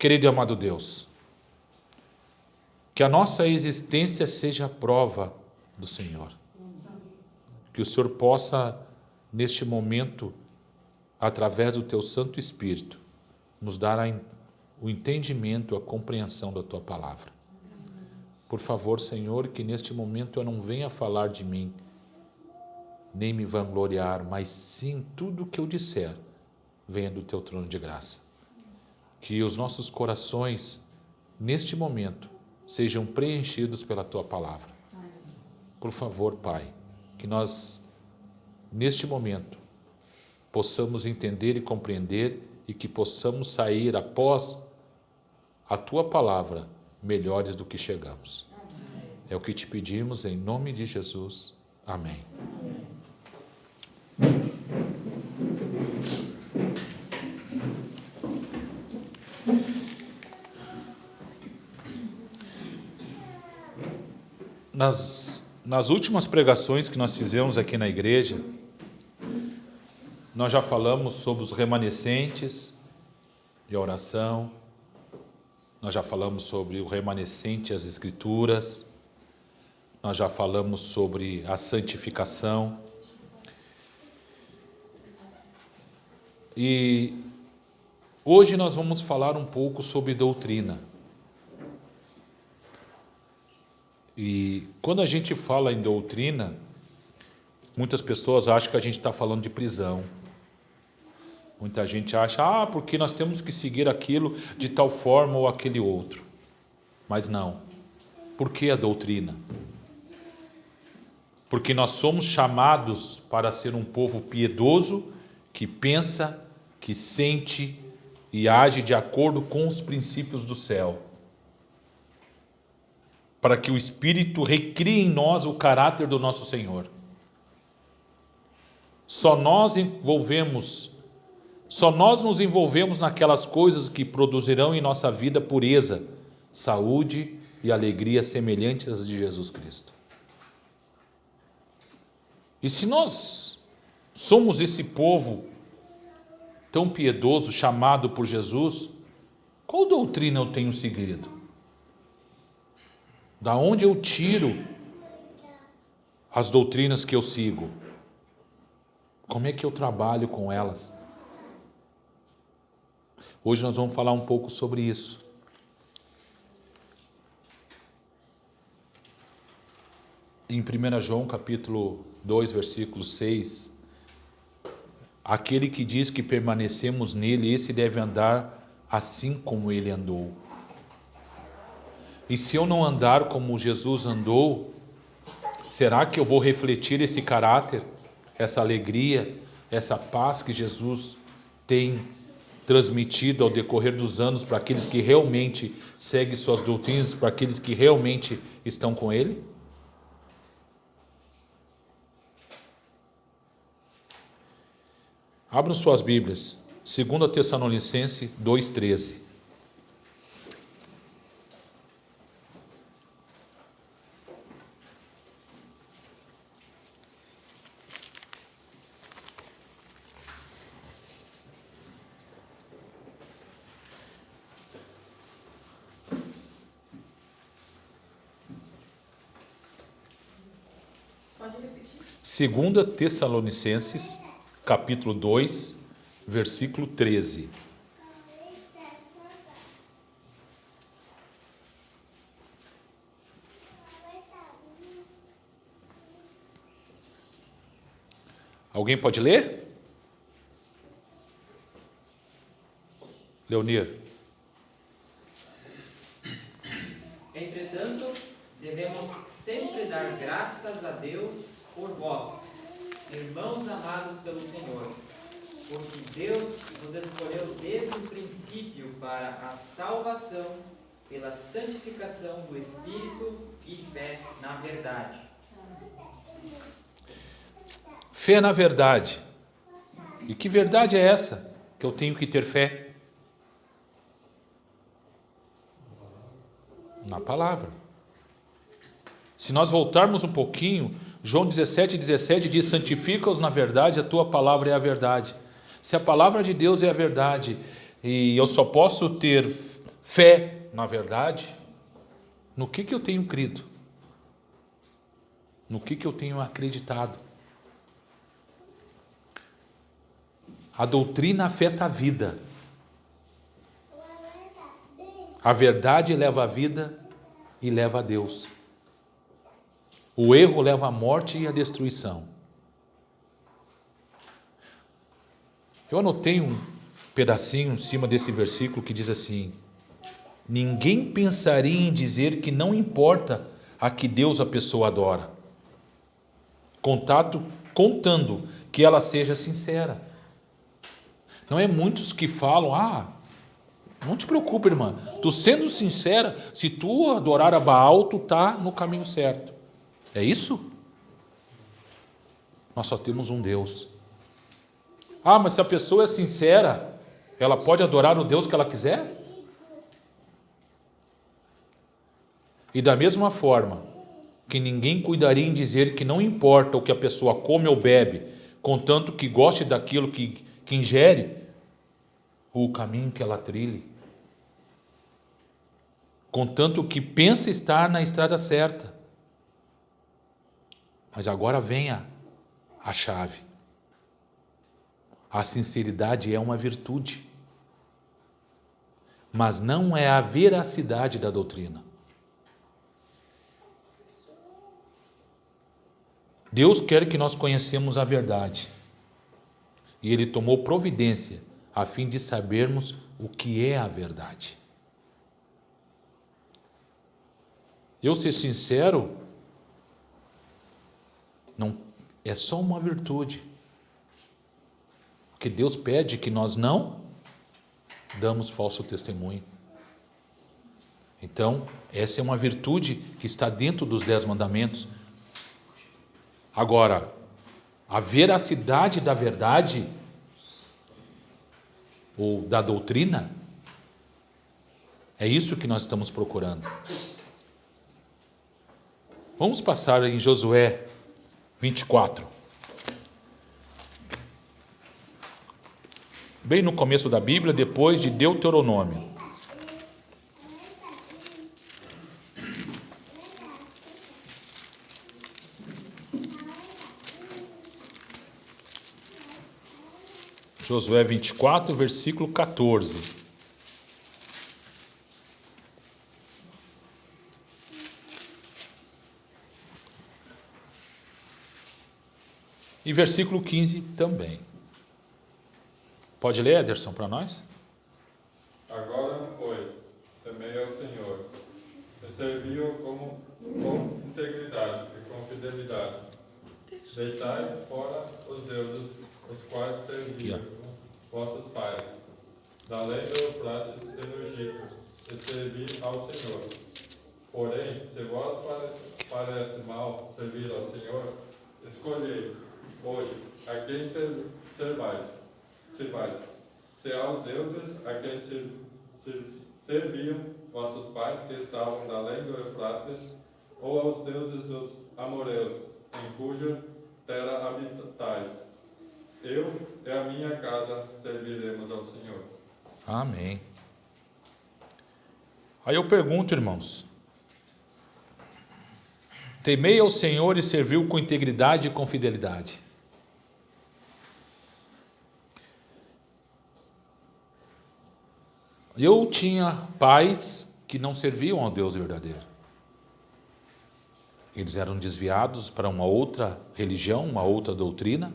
Querido e amado Deus, que a nossa existência seja a prova do Senhor. Que o Senhor possa, neste momento, através do Teu Santo Espírito, nos dar o entendimento, a compreensão da Tua palavra. Por favor, Senhor, que neste momento eu não venha falar de mim, nem me vangloriar, mas sim tudo o que eu disser venha do Teu trono de graça. Que os nossos corações, neste momento, sejam preenchidos pela Tua palavra. Por favor, Pai, que nós, neste momento, possamos entender e compreender e que possamos sair após a Tua palavra melhores do que chegamos. É o que te pedimos em nome de Jesus. Amém. Nas últimas pregações que nós fizemos aqui na igreja, nós já falamos sobre os remanescentes e a oração, nós já falamos sobre o remanescente e as escrituras, nós já falamos sobre a santificação. E hoje nós vamos falar um pouco sobre doutrina. E quando a gente fala em doutrina, muitas pessoas acham que a gente está falando de prisão. Muita gente acha, porque nós temos que seguir aquilo de tal forma ou aquele outro. Mas não. Por que a doutrina? Porque nós somos chamados para ser um povo piedoso, que pensa, que sente e age de acordo com os princípios do céu. Para que o Espírito recrie em nós o caráter do nosso Senhor. Só nós nos envolvemos naquelas coisas que produzirão em nossa vida pureza, saúde e alegria semelhantes às de Jesus Cristo. E se nós somos esse povo tão piedoso, chamado por Jesus, qual doutrina eu tenho seguido? Da onde eu tiro as doutrinas que eu sigo? Como é que eu trabalho com elas? Hoje nós vamos falar um pouco sobre isso. Em 1 João capítulo 2, versículo 6, aquele que diz que permanecemos nele, esse deve andar assim como ele andou. E se eu não andar como Jesus andou, será que eu vou refletir esse caráter, essa alegria, essa paz que Jesus tem transmitido ao decorrer dos anos para aqueles que realmente seguem suas doutrinas, para aqueles que realmente estão com Ele? Abram suas Bíblias, 2 Tessalonicenses 2,13. Pode repetir. 2 Tessalonicenses, capítulo 2, versículo 13. Alguém pode ler? Leonir. Entretanto, devemos sempre dar graças a Deus por vós, irmãos amados pelo Senhor, porque Deus nos escolheu desde o princípio para a salvação pela santificação do Espírito e fé na verdade. Fé na verdade. E que verdade é essa que eu tenho que ter fé? Na palavra. Se nós voltarmos um pouquinho, João 17,17 diz: santifica-os na verdade, a tua palavra é a verdade. Se a palavra de Deus é a verdade, e eu só posso ter fé, na verdade, no que eu tenho crido, no que eu tenho acreditado. A doutrina afeta a vida. A verdade leva a vida e leva a Deus. O erro leva à morte e à destruição. Eu anotei um pedacinho em cima desse versículo que diz assim: ninguém pensaria em dizer que não importa a que Deus a pessoa adora, contando que ela seja sincera. Não é muitos que falam, não te preocupa, irmã, tu sendo sincera, se tu adorar a Baal, tu está no caminho certo. É isso? Nós só temos um Deus. Mas se a pessoa é sincera, ela pode adorar o Deus que ela quiser? E da mesma forma que ninguém cuidaria em dizer que não importa o que a pessoa come ou bebe, contanto que goste daquilo que ingere, ou o caminho que ela trilhe, contanto que pensa estar na estrada certa. Mas agora vem a chave. A sinceridade é uma virtude, mas não é a veracidade da doutrina. Deus quer que nós conhecemos a verdade, e Ele tomou providência a fim de sabermos o que é a verdade. Eu ser sincero não é só uma virtude, porque Deus pede que nós não damos falso testemunho. Então, essa é uma virtude que está dentro dos 10 mandamentos. Agora, a veracidade da verdade ou da doutrina, é isso que nós estamos procurando. Vamos passar em Josué 24. Bem no começo da Bíblia, depois de Deuteronômio. Josué 24, versículo 14. E versículo 15 também. Pode ler, Ederson, para nós? Agora, pois, temei ao Senhor, e servi-o com integridade e com fidelidade. Deitai fora os deuses, os quais serviam vossos pais, da além do Eufrates e do Egito, e servi ao Senhor. Porém, se vos parece mal servir ao Senhor, escolhei hoje a quem servais. Se aos deuses a quem serviam vossos pais que estavam da além do Eufrates, ou aos deuses dos amorreus, em cuja terra habitais. Eu e a minha casa serviremos ao Senhor. Amém. Aí eu pergunto, irmãos, temei ao Senhor e serviu com integridade e com fidelidade. Eu tinha pais que não serviam ao Deus verdadeiro. Eles eram desviados para uma outra religião, uma outra doutrina.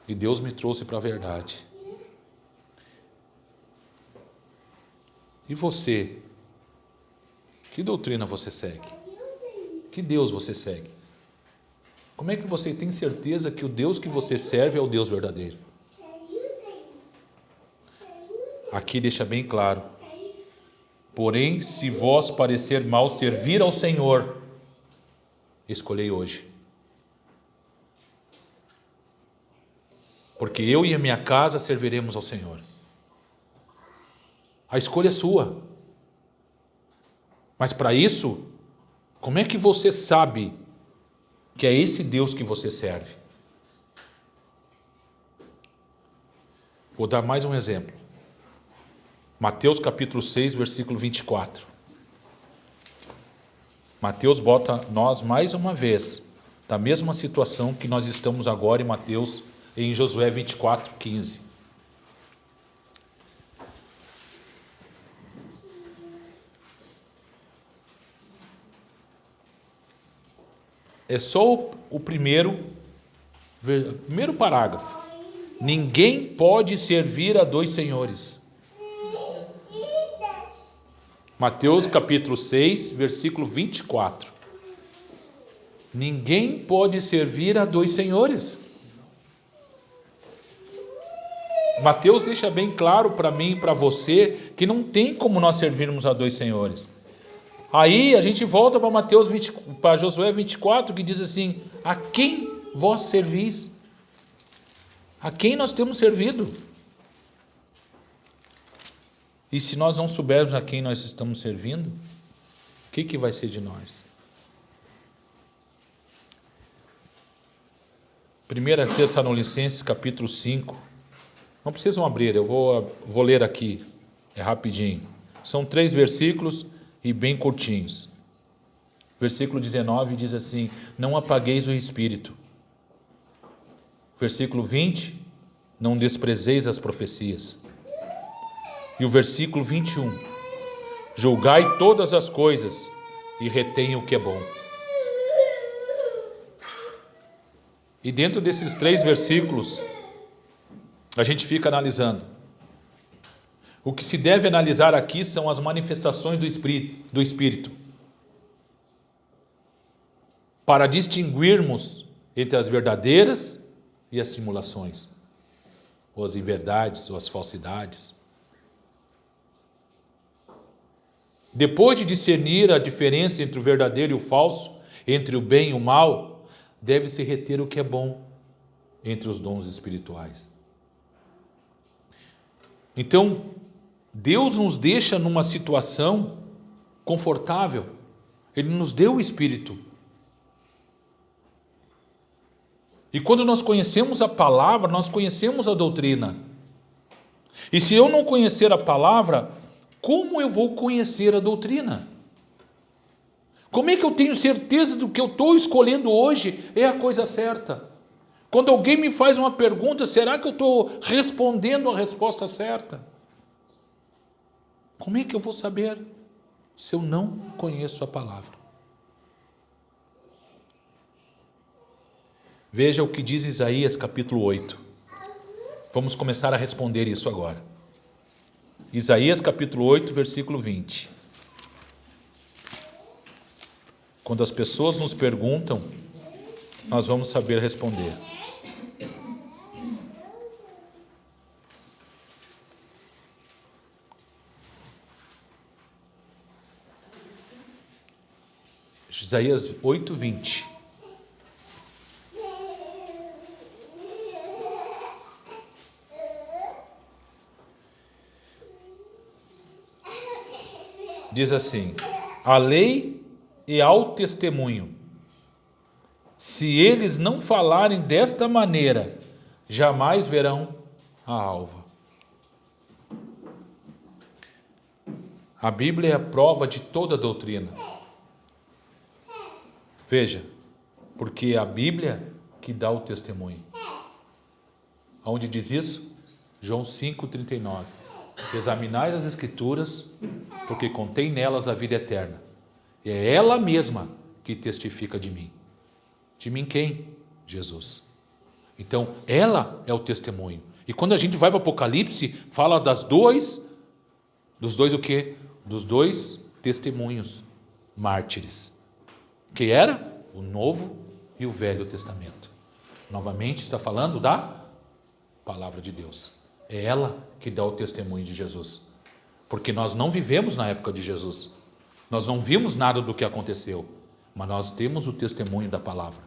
E Deus me trouxe para a verdade. E você? Que doutrina você segue? Que Deus você segue? Como é que você tem certeza que o Deus que você serve é o Deus verdadeiro? Aqui deixa bem claro. Porém, se vos parecer mal servir ao Senhor, escolhei hoje. Porque eu e a minha casa serviremos ao Senhor. A escolha é sua. Mas para isso, como é que você sabe que é esse Deus que você serve? Vou dar mais um exemplo. Mateus capítulo 6, versículo 24. Mateus bota nós mais uma vez na mesma situação que nós estamos agora em Josué 24, 15. É só o primeiro parágrafo. Ninguém pode servir a dois senhores. Mateus capítulo 6, versículo 24. Ninguém pode servir a dois senhores. Mateus deixa bem claro para mim e para você que não tem como nós servirmos a dois senhores. Aí a gente volta para Josué 24, que diz assim: a quem vós servis? A quem nós temos servido? E se nós não soubermos a quem nós estamos servindo, o que vai ser de nós? 1 Tessalonicenses capítulo 5. Não precisam abrir, eu vou ler aqui, é rapidinho. São 3 versículos e bem curtinhos. Versículo 19 diz assim: não apagueis o espírito. Versículo 20, não desprezeis as profecias. E o versículo 21, julgai todas as coisas e retenha o que é bom. E dentro desses 3 versículos, a gente fica analisando. O que se deve analisar aqui são as manifestações do Espírito, para distinguirmos entre as verdadeiras e as simulações, ou as inverdades, ou as falsidades. Depois de discernir a diferença entre o verdadeiro e o falso, entre o bem e o mal, deve-se reter o que é bom entre os dons espirituais. Então, Deus nos deixa numa situação confortável. Ele nos deu o Espírito. E quando nós conhecemos a palavra, nós conhecemos a doutrina. E se eu não conhecer a palavra, como eu vou conhecer a doutrina? Como é que eu tenho certeza do que eu estou escolhendo hoje é a coisa certa? Quando alguém me faz uma pergunta, será que eu estou respondendo a resposta certa? Como é que eu vou saber se eu não conheço a palavra? Veja o que diz Isaías capítulo 8. Vamos começar a responder isso agora. Isaías capítulo 8, versículo 20. Quando as pessoas nos perguntam, nós vamos saber responder. Isaías 8, 20. Diz assim: a lei e ao testemunho, se eles não falarem desta maneira, jamais verão a alva. A Bíblia é a prova de toda a doutrina. Veja, porque é a Bíblia que dá o testemunho. Aonde diz isso? João 5,39. Examinai as Escrituras, porque contém nelas a vida eterna. E é ela mesma que testifica de mim. De mim quem? Jesus. Então, ela é o testemunho. E quando a gente vai para o Apocalipse, fala dos dois o quê? Dos 2 testemunhos mártires. Que era o Novo e o Velho Testamento. Novamente está falando da palavra de Deus. É ela que dá o testemunho de Jesus. Porque nós não vivemos na época de Jesus. Nós não vimos nada do que aconteceu. Mas nós temos o testemunho da palavra.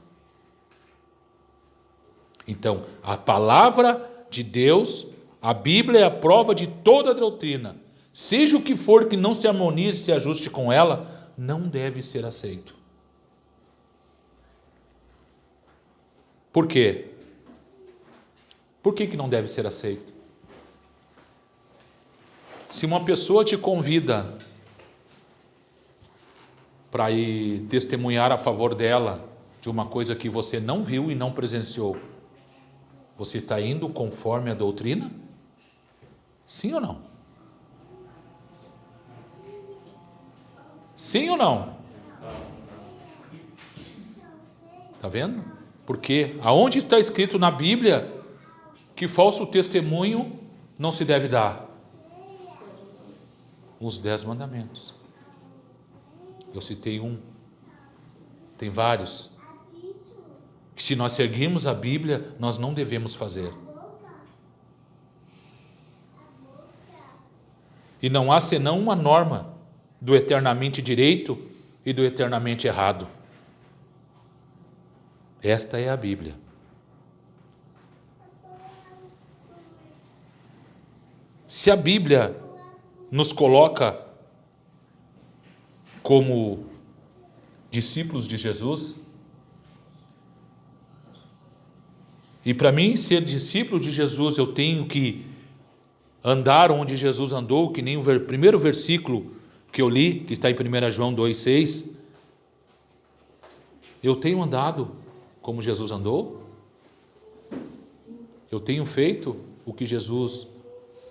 Então, a palavra de Deus, a Bíblia é a prova de toda a doutrina. Seja o que for que não se harmonize e se ajuste com ela, não deve ser aceito. Por quê? Por que não deve ser aceito? Se uma pessoa te convida para ir testemunhar a favor dela de uma coisa que você não viu e não presenciou, você está indo conforme a doutrina? Sim ou não? Sim ou não? Está vendo? Porque aonde está escrito na Bíblia que falso testemunho não se deve dar? Os 10 mandamentos. Eu citei um. Tem vários. Que se nós seguirmos a Bíblia, nós não devemos fazer. E não há senão uma norma do eternamente direito e do eternamente errado. Esta é a Bíblia. Se a Bíblia nos coloca como discípulos de Jesus, e para mim ser discípulo de Jesus eu tenho que andar onde Jesus andou, que nem o primeiro versículo que eu li, que está em 1 João 2,6, eu tenho andado como Jesus andou? Eu tenho feito o que Jesus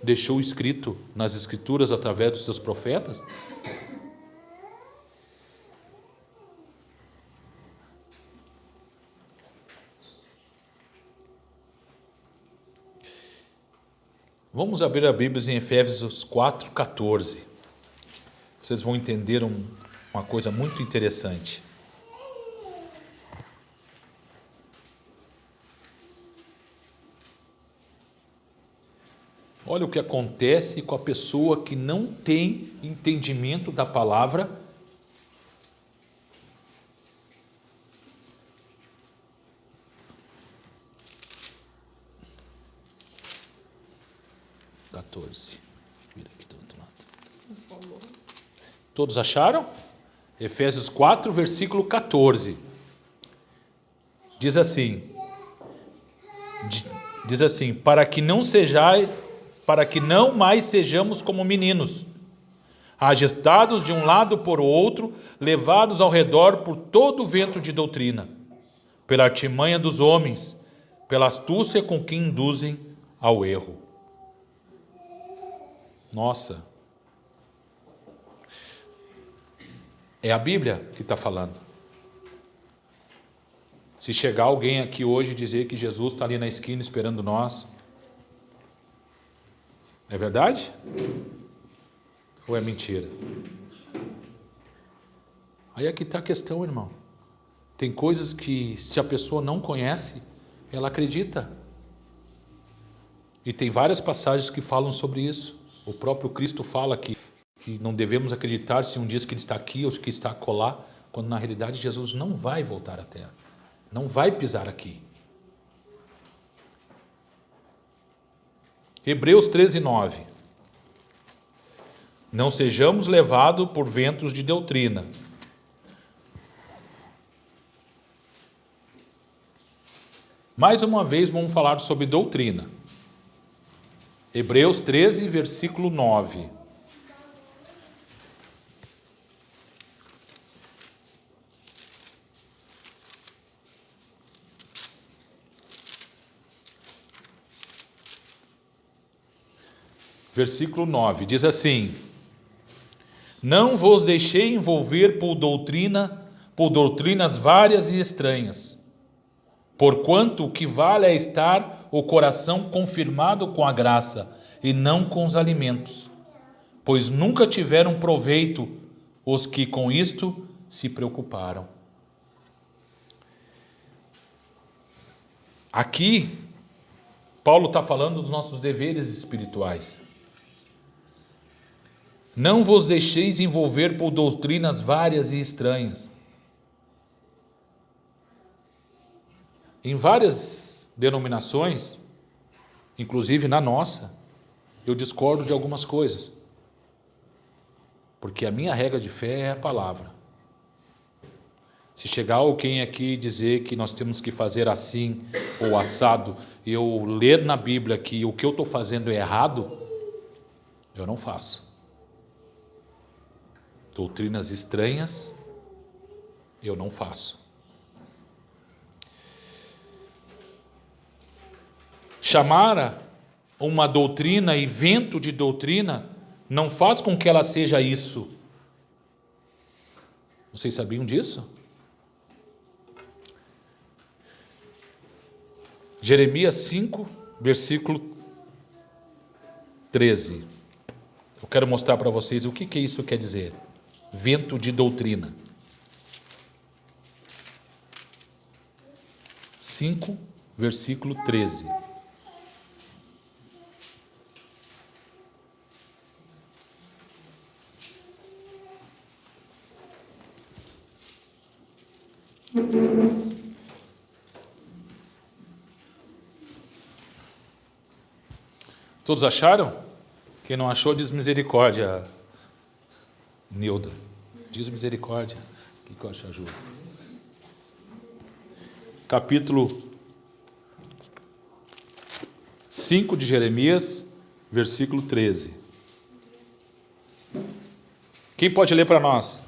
deixou escrito nas Escrituras através dos seus profetas? Vamos abrir a Bíblia em Efésios 4,14. Vocês vão entender uma coisa muito interessante. Olha o que acontece com a pessoa que não tem entendimento da palavra. Vira aqui do outro lado. Todos acharam? Efésios 4, versículo 14. Diz assim, para que não mais sejamos como meninos, agitados de um lado por outro, levados ao redor por todo o vento de doutrina, pela artimanha dos homens, pela astúcia com que induzem ao erro. Nossa, é a Bíblia que está falando. Se chegar alguém aqui hoje e dizer que Jesus está ali na esquina esperando nós, é verdade? Ou é mentira? Aí é que está a questão, irmão. Tem coisas que, se a pessoa não conhece, ela acredita. E tem várias passagens que falam sobre isso. O próprio Cristo fala que não devemos acreditar se um diz que Ele está aqui ou que está acolá, quando na realidade Jesus não vai voltar à terra. Não vai pisar aqui. Hebreus 13:9. Não sejamos levados por ventos de doutrina. Mais uma vez vamos falar sobre doutrina. Hebreus 13, versículo 9. Versículo 9, diz assim: não vos deixei envolver por doutrinas várias e estranhas, porquanto o que vale é estar o coração confirmado com a graça, e não com os alimentos, pois nunca tiveram proveito os que com isto se preocuparam. Aqui, Paulo está falando dos nossos deveres espirituais. Não vos deixeis envolver por doutrinas várias e estranhas. Em várias denominações, inclusive na nossa, eu discordo de algumas coisas. Porque a minha regra de fé é a palavra. Se chegar alguém aqui e dizer que nós temos que fazer assim ou assado, e eu ler na Bíblia que o que eu estou fazendo é errado, eu não faço. Doutrinas estranhas, eu não faço. Chamar uma doutrina e vento de doutrina não faz com que ela seja isso. Vocês sabiam disso? Jeremias 5, versículo 13. Eu quero mostrar para vocês o que isso quer dizer. Vento de doutrina. 5, versículo 13. Todos acharam? Quem não achou, diz misericórdia. Nilda, diz misericórdia. Que eu acho ajuda. Capítulo 5 de Jeremias, versículo 13. Quem pode ler para nós?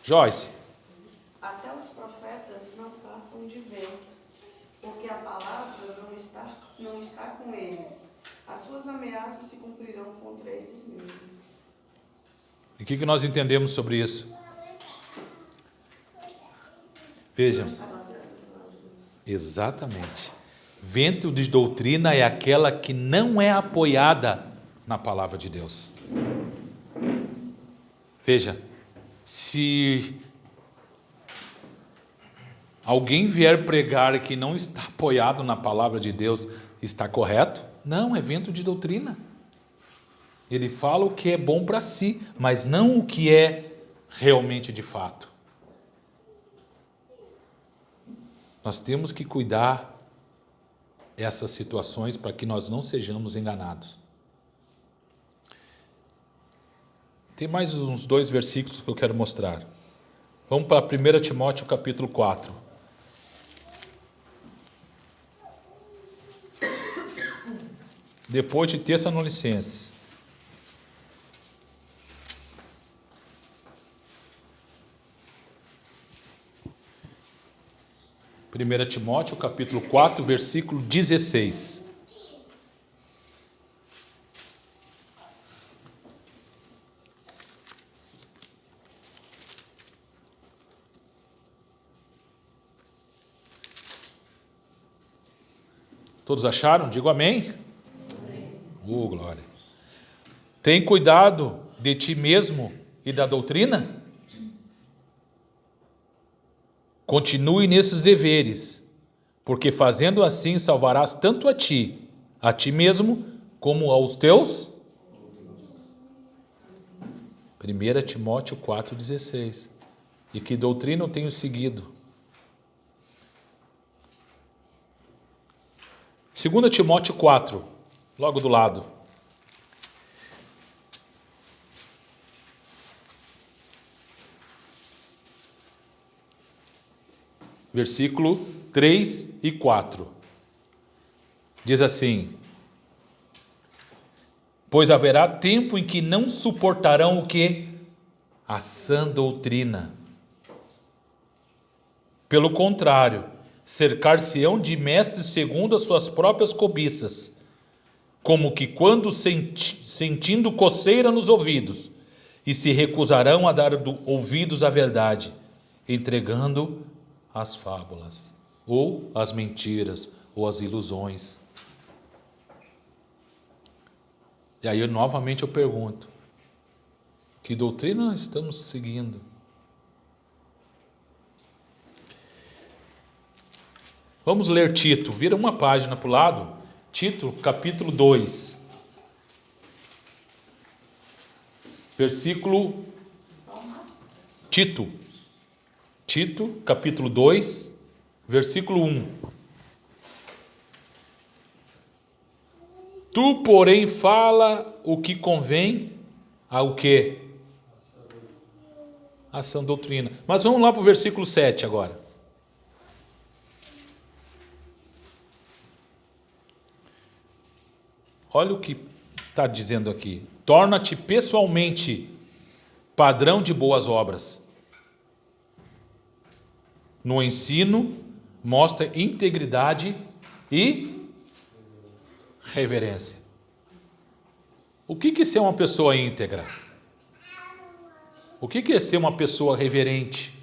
Joyce. Até os profetas não passam de vento, porque a palavra não está com eles. As suas ameaças se cumprirão contra eles mesmos. E o que nós entendemos sobre isso? Vejam. Exatamente. Vento de doutrina é aquela que não é apoiada na palavra de Deus. Veja, se alguém vier pregar que não está apoiado na palavra de Deus, está correto? Não, é vento de doutrina. Ele fala o que é bom para si, mas não o que é realmente de fato. Nós temos que cuidar essas situações para que nós não sejamos enganados. Tem mais uns 2 versículos que eu quero mostrar. Vamos para 1 Timóteo capítulo 4. Depois de Tessalonicenses. 1 Timóteo capítulo 4, versículo 16. Todos acharam? Digo amém. Glória. Tem cuidado de ti mesmo e da doutrina? Continue nesses deveres, porque fazendo assim salvarás tanto a ti mesmo, como aos teus. 1 Timóteo 4,16. E que doutrina eu tenho seguido? 2 Timóteo 4, logo do lado. Versículo 3 e 4. Diz assim: pois haverá tempo em que não suportarão o quê? A sã doutrina. Pelo contrário, cercar-se-ão de mestres segundo as suas próprias cobiças, como que quando sentindo coceira nos ouvidos, e se recusarão a dar ouvidos à verdade, entregando as fábulas, ou as mentiras, ou as ilusões. E aí novamente eu pergunto: que doutrina nós estamos seguindo? Vamos ler Tito, vira uma página para o lado, Tito capítulo 2, versículo, Tito capítulo 2, versículo 1. Tu, porém, fala o que convém ao quê? A sã doutrina. Mas vamos lá para o versículo 7 agora. Olha o que está dizendo aqui. Torna-te pessoalmente padrão de boas obras. No ensino, mostra integridade e reverência. O que é ser uma pessoa íntegra? O que é ser uma pessoa reverente?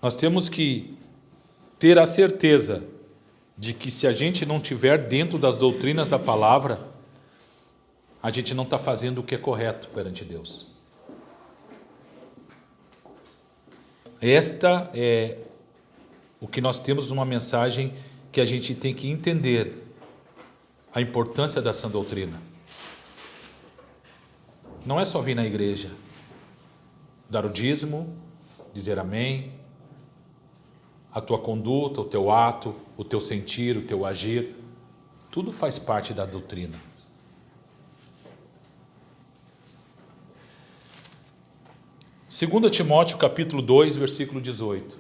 Nós temos que ter a certeza de que se a gente não estiver dentro das doutrinas da palavra, a gente não está fazendo o que é correto perante Deus. Esta é o que nós temos numa mensagem que a gente tem que entender a importância da sã doutrina. Não é só vir na igreja, dar o dízimo, dizer amém, a tua conduta, o teu ato, o teu sentir, o teu agir, tudo faz parte da doutrina. Segunda Timóteo, capítulo 2, versículo 18.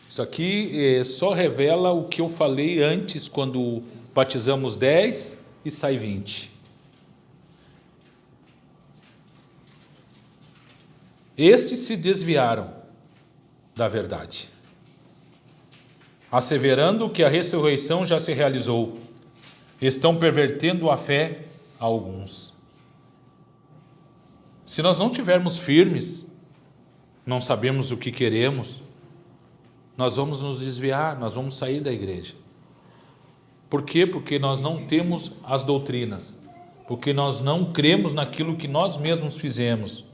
Isso aqui só revela o que eu falei antes, quando batizamos 10 e sai 20. Estes se desviaram da verdade, asseverando que a ressurreição já se realizou. Estão pervertendo a fé a alguns. Se nós não estivermos firmes, não sabemos o que queremos, nós vamos nos desviar, nós vamos sair da igreja. Por quê? Porque nós não temos as doutrinas, porque nós não cremos naquilo que nós mesmos fizemos.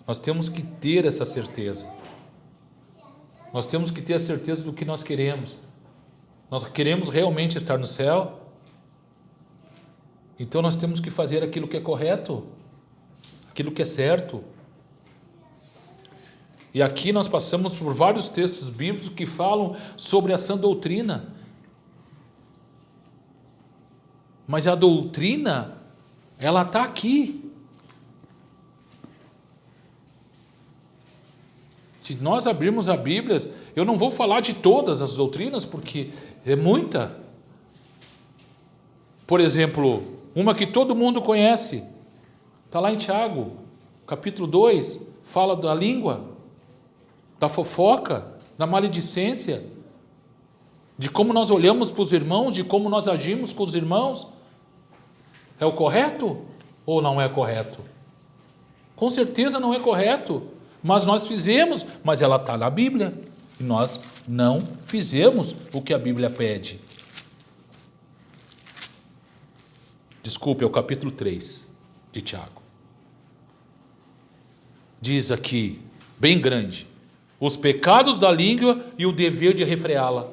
Nós temos que ter essa certeza. Nós temos que ter a certeza do que nós queremos. Nós queremos realmente estar no céu? Então nós temos que fazer aquilo que é correto, aquilo que é certo. E aqui nós passamos por vários textos bíblicos que falam sobre a sã doutrina. Mas a doutrina, ela está aqui. Se nós abrirmos a Bíblia, eu não vou falar de todas as doutrinas, porque é muita. Por exemplo, uma que todo mundo conhece, está lá em Tiago, capítulo 2, fala da língua, da fofoca, da maledicência, de como nós olhamos para os irmãos, de como nós agimos com os irmãos. É o correto ou não é correto? Com certeza não é correto. Mas nós fizemos, mas ela está na Bíblia, e nós não fizemos o que a Bíblia pede. Desculpe, é o capítulo 3 de Tiago. Diz aqui, bem grande, os pecados da língua e o dever de refreá-la.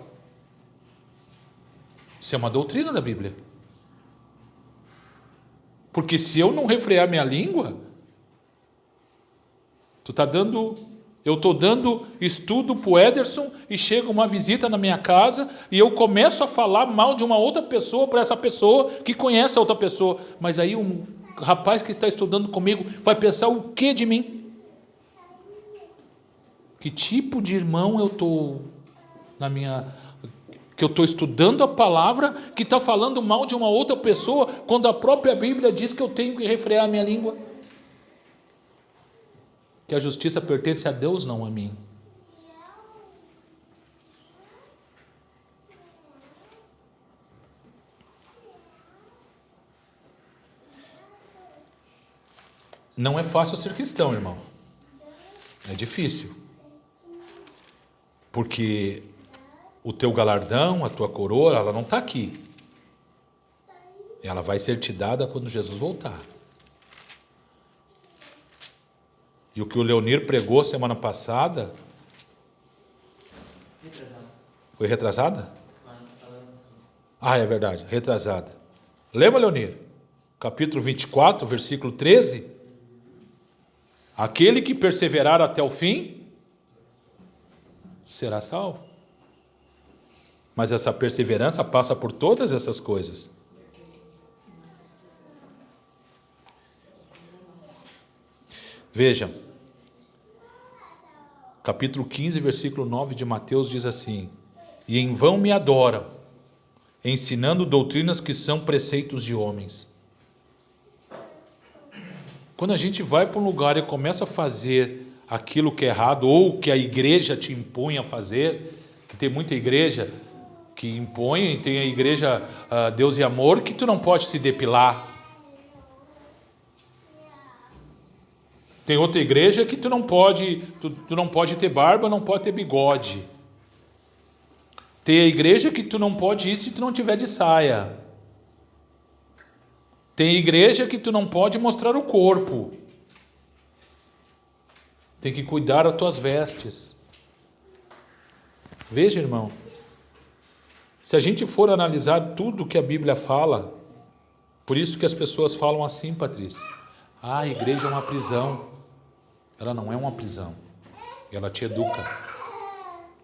Isso é uma doutrina da Bíblia. Porque se eu não refrear minha língua, eu estou dando estudo para o Ederson e chega uma visita na minha casa e eu começo a falar mal de uma outra pessoa para essa pessoa que conhece a outra pessoa. Mas aí um rapaz que está estudando comigo vai pensar o que de mim? Que tipo de irmão eu estou que eu estou estudando a palavra, que está falando mal de uma outra pessoa, quando a própria Bíblia diz que eu tenho que refrear a minha língua? Que a justiça pertence a Deus, não a mim. Não é fácil ser cristão, irmão. É difícil. Porque o teu galardão, a tua coroa, ela não está aqui. Ela vai ser te dada quando Jesus voltar. E o que o Leonir pregou semana passada... Foi retrasada? Ah, é verdade, retrasada. Lembra, Leonir? Capítulo 24, versículo 13. Aquele que perseverar até o fim, será salvo. Mas essa perseverança passa por todas essas coisas. Veja, capítulo 15, versículo 9 de Mateus diz assim: e em vão me adoram, ensinando doutrinas que são preceitos de homens. Quando a gente vai para um lugar e começa a fazer aquilo que é errado, ou que a igreja te impõe a fazer, que tem muita igreja que impõe, tem a igreja Deus e Amor, que tu não pode se depilar. Tem outra igreja que tu não pode ter barba, não pode ter bigode. Tem a igreja que tu não pode ir se tu não tiver de saia. Tem igreja que tu não pode mostrar o corpo. Tem que cuidar das tuas vestes. Veja, irmão, se a gente for analisar tudo que a Bíblia fala, por isso que as pessoas falam assim, Patrícia: a igreja é uma prisão. Ela não é uma prisão. Ela te educa.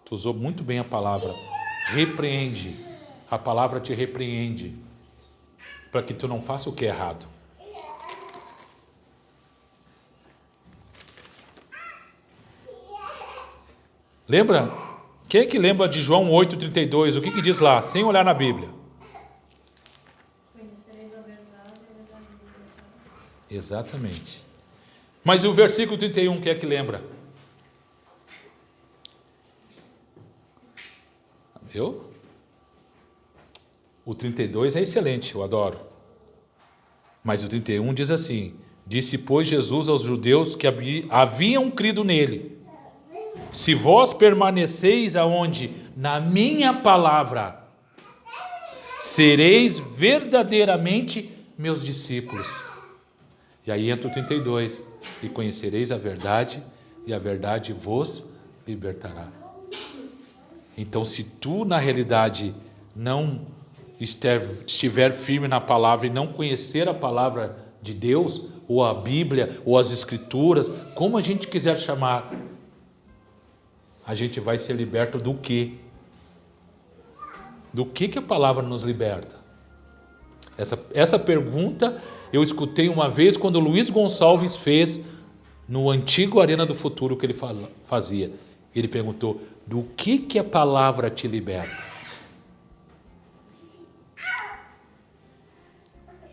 Tu usou muito bem a palavra. Repreende. A palavra te repreende, para que tu não faça o que é errado. Lembra? Quem é que lembra de João 8,32? O que diz lá? Sem olhar na Bíblia. Conhecereis a verdade, e a verdade vos libertará. Exatamente. Mas o versículo 31, quem é que lembra? Viu? O 32 é excelente, eu adoro. Mas o 31 diz assim: disse, pois, Jesus aos judeus que haviam crido nele: se vós permaneceis aonde? Na minha palavra, sereis verdadeiramente meus discípulos. E aí entra o 32: e conhecereis a verdade, e a verdade vos libertará. Então, se tu na realidade não estiver firme na palavra e não conhecer a palavra de Deus, ou a Bíblia, ou as Escrituras, como a gente quiser chamar, a gente vai ser liberto do quê? Do que a palavra nos liberta? Essa pergunta eu escutei uma vez quando o Luiz Gonçalves fez no antigo Arena do Futuro, que ele fazia. Ele perguntou: do que a palavra te liberta?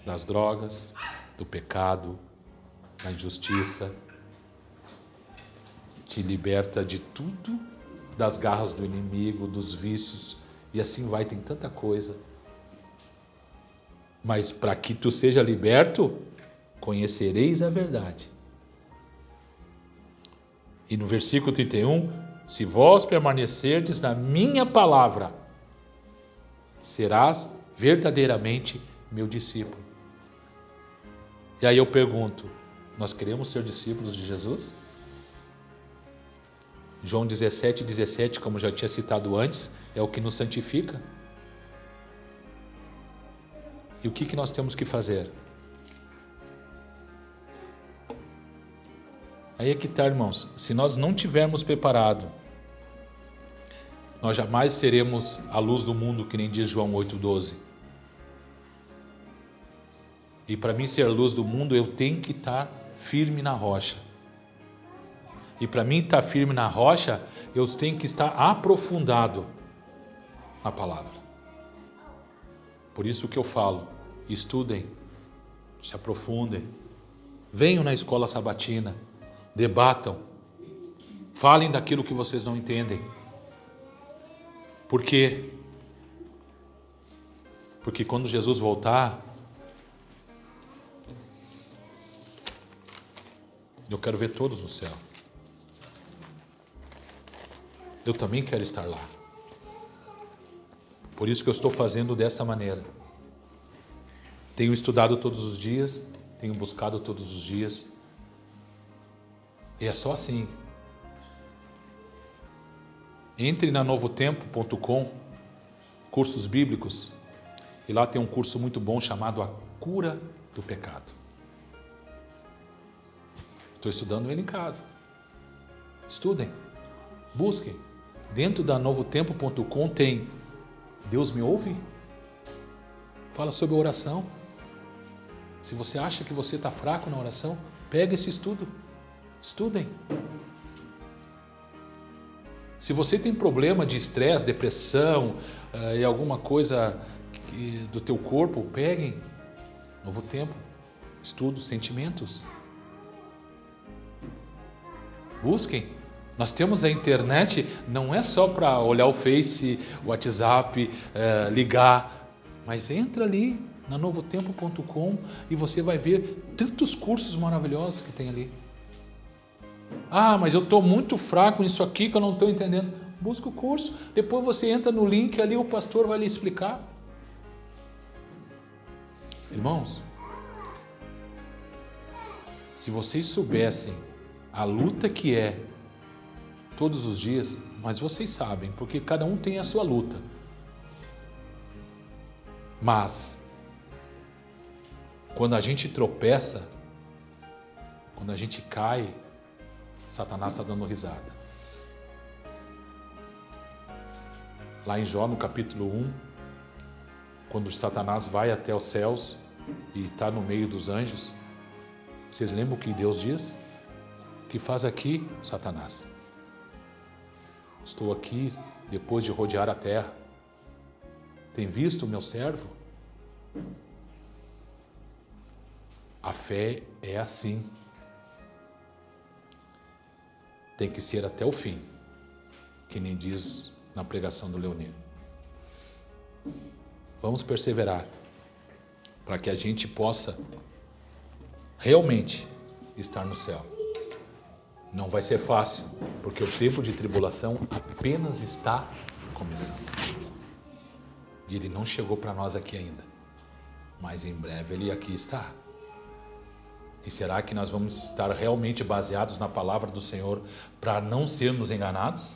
Das drogas, do pecado, da injustiça. Te liberta de tudo, das garras do inimigo, dos vícios, e assim vai, tem tanta coisa. Mas para que tu seja liberto, conhecereis a verdade. E no versículo 31, se vós permanecerdes na minha palavra, serás verdadeiramente meu discípulo. E aí eu pergunto, nós queremos ser discípulos de Jesus? João 17, como já tinha citado antes, é o que nos santifica. E o que nós temos que fazer? Aí é que está, irmãos. Se nós não tivermos preparado, nós jamais seremos a luz do mundo, que nem diz João 8,12. E para mim ser a luz do mundo, eu tenho que estar firme na rocha. E para mim estar firme na rocha, eu tenho que estar aprofundado na palavra. Por isso que eu falo, estudem, se aprofundem, venham na escola sabatina, debatam, falem daquilo que vocês não entendem. Por quê? Porque quando Jesus voltar, eu quero ver todos no céu. Eu também quero estar lá. Por isso que eu estou fazendo desta maneira. Tenho estudado todos os dias, tenho buscado todos os dias. E é só assim. Entre na novotempo.com, cursos bíblicos, e lá tem um curso muito bom chamado A Cura do Pecado. Estou estudando ele em casa. Estudem, busquem. Dentro da novotempo.com tem Deus me ouve? Fala sobre a oração. Se você acha que você está fraco na oração, pega esse estudo. Estudem. Se você tem problema de estresse, depressão e alguma coisa do teu corpo, peguem Novo Tempo, estudos, sentimentos. Busquem. Nós temos a internet, não é só para olhar o Face, o WhatsApp, ligar, mas entra ali na novotempo.com e você vai ver tantos cursos maravilhosos que tem ali. Ah, mas eu estou muito fraco nisso aqui que eu não estou entendendo. Busca o curso, depois você entra no link ali, o pastor vai lhe explicar. Irmãos, se vocês soubessem a luta que é todos os dias, mas vocês sabem, porque cada um tem a sua luta. Mas, quando a gente tropeça, quando a gente cai, Satanás está dando risada. Lá em Jó, no capítulo 1, quando Satanás vai até os céus e está no meio dos anjos, vocês lembram o que Deus diz? O que faz aqui, Satanás? Estou aqui depois de rodear a terra. Tem visto o meu servo? A fé é assim. Tem que ser até o fim, que nem diz na pregação do Leonino. Vamos perseverar para que a gente possa realmente estar no céu. Não vai ser fácil, porque o tempo de tribulação apenas está começando. E ele não chegou para nós aqui ainda, mas em breve ele aqui está. E será que nós vamos estar realmente baseados na palavra do Senhor para não sermos enganados?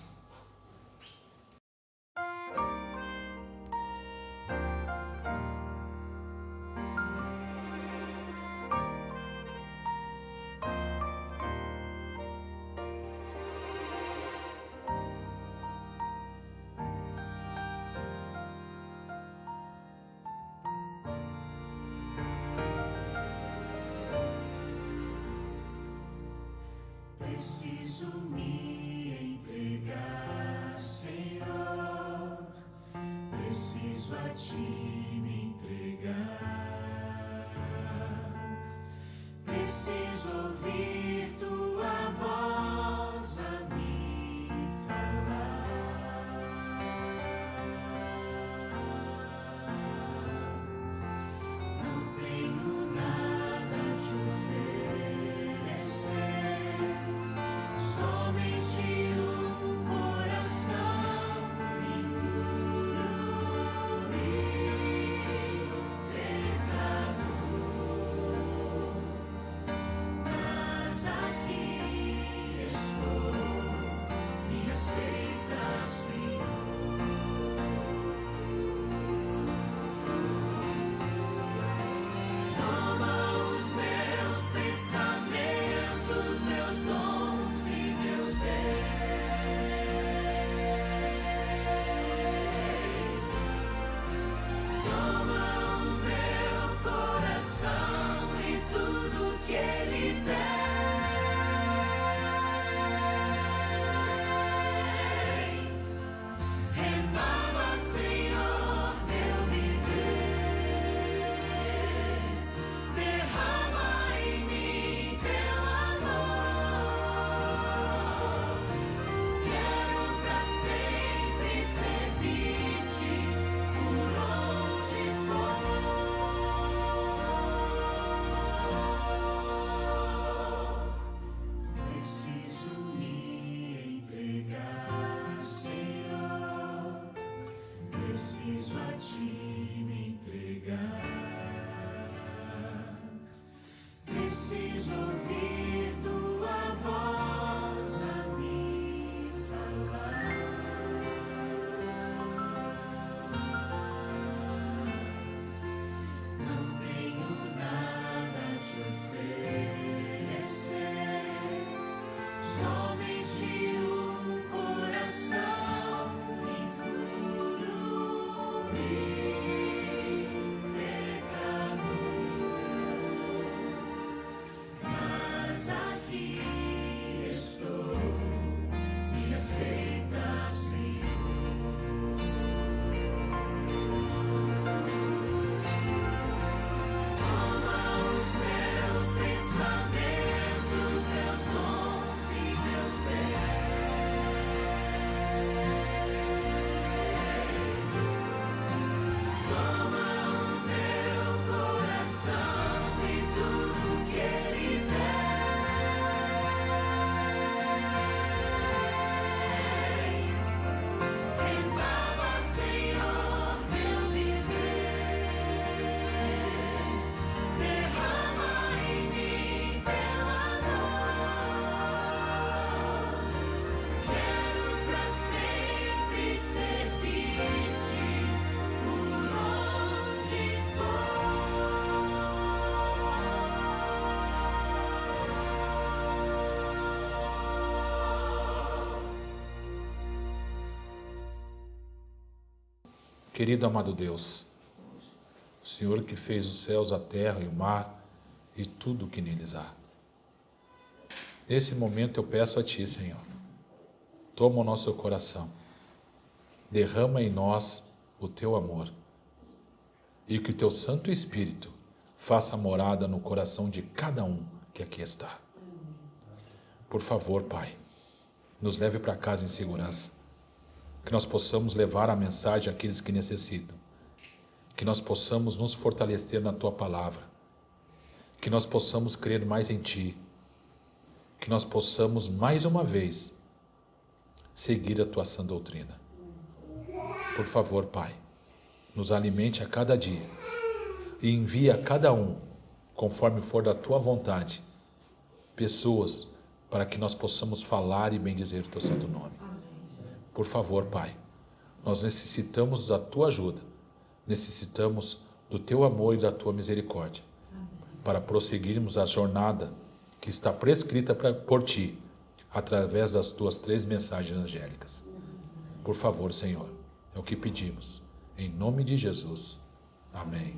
Preciso me entregar, Senhor. Preciso a ti me entregar. Preciso ouvir tua voz a me falar. Não tenho nada a te oferecer. Somente um coração impuro e pecador, mas aqui estou, me aceita, Senhor. Toma os meus pensamentos, meus dons e meus bens. Toma o meu coração e tudo que ele tem. Renova, Senhor, meu viver. Derrama em mim teu amor. Quero pra sempre servir-te por onde for. Preciso me entregar, Senhor. Preciso a ti me entregar. Preciso ouvir tua voz a me falar. Não tenho nada a te oferecer. Somente um coração impuro Querido amado Deus, o Senhor que fez os céus, a terra e o mar e tudo o que neles há. Nesse momento eu peço a Ti, Senhor, toma o nosso coração, derrama em nós o Teu amor e que o Teu Santo Espírito faça morada no coração de cada um que aqui está. Por favor, Pai, nos leve para casa em segurança, que nós possamos levar a mensagem àqueles que necessitam, que nós possamos nos fortalecer na Tua palavra, que nós possamos crer mais em Ti, que nós possamos mais uma vez seguir a Tua sã doutrina. Por favor, Pai, nos alimente a cada dia e envie a cada um, conforme for da Tua vontade, pessoas para que nós possamos falar e bendizer o Teu santo nome. Por favor, Pai, nós necessitamos da Tua ajuda, necessitamos do Teu amor e da Tua misericórdia, para prosseguirmos a jornada que está prescrita por Ti, através das Tuas 3 mensagens angélicas. Por favor, Senhor, é o que pedimos, em nome de Jesus. Amém.